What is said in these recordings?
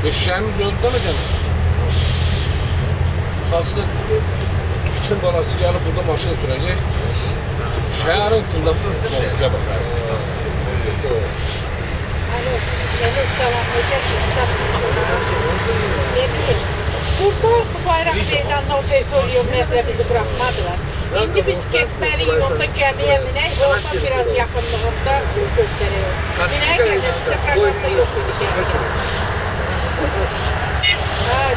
Eşeğimiz öldü de mi canım? Aslında bütün balası gelip burada maşın sürecek. Şehrin içinde balığa bakar. Alo, beni selamlayacak. Burada bu bayrak meydanına o teritoriyometre bizi bırakmadılar. İndi biz getməliyik, onda gəmiyə minək, oradan biraz yaxınlığında göstəriyor. Minək gəmimizdə proqramda yox idi gəmimiz.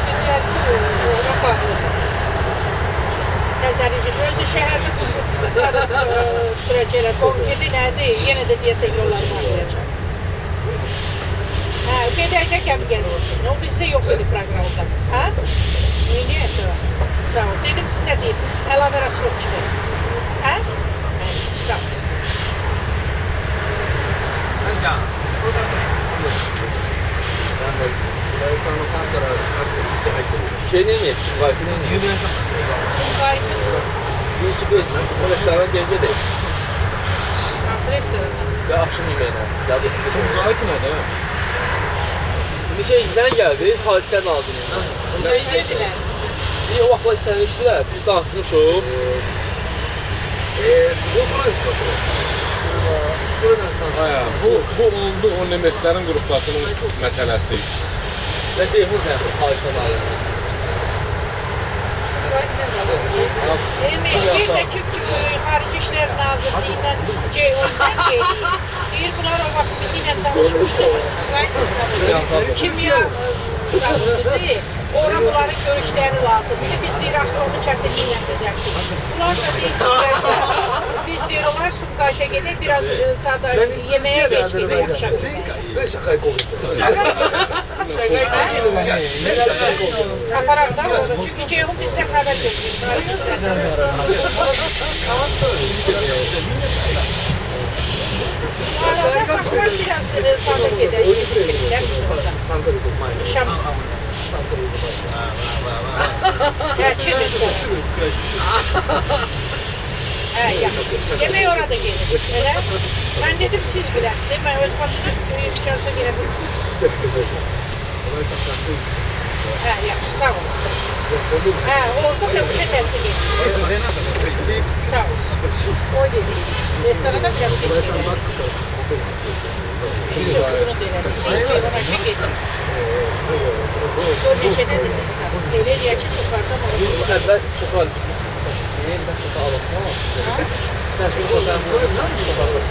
Dünyası ona bağlıdır. Nəzərici, özü şəhərdə sürəcəklər, konkreti nədir, yenə də deyəsən yolları bağlayacaq. Gedək də gəmi gəzirsin, o bizdə yox idi proqramda. Niyə? Sağ ol. Dedim sizə deyim, əlavə raslıq çıxır. Sağ ol. Şey ne mi? Sumqayıtı ne mi? Sumqayıtı. Gülçü biz, o restoran geldi de. Hansı restoran? Ve akşam yemeğine. Sumqayıtı nədir? Bir şey sen geldi, Xaliksən aldın. Söylədilər. Bir o vaxtlar istənmişdilər, biz danışmışıq. Bu oldu o Nemeslərin qruplasının məsələsi. Və Ceyhun sən Xaliksən aldın. Bir də ki, Xarici İşlər Nazirliyindən Ceyhun'dan geliyor. Deyir, bunlar o vaxt bizimlə danışmışlar. Kimya zavudu ora bunların görüşləri lazımdır. Biz deyir, axı onu çətinliklə düzəltdik. Bunlar da deyir ki, biz deyir, onlar Sumqayıta gedək, biraz yeməyə geç gedək axşam. Ben şakayı kovdum. Aparatlar olur. Çünki Ceyhun bizə xəbər götürür. Arada baxlar biraz fazla gedək. Şam. Yaxşı. Yemək orada gelir. Elə? Mən dedim, siz bilərsiniz. Mən öz başına şansa girə bilmirəm. Yaxşı, sağ olun. Orada da uşa tərsi gelir. Sağ olun. O dedi. Restoranda biraz geç gelir. Bunu deyəlim. Ceyhun'a gedir. Gör neçədə dedim. Elə deyək ki, sokardan orada. Əvvəl sokal. Ben sokal alalım, tamam mı? Ben sokal alalım.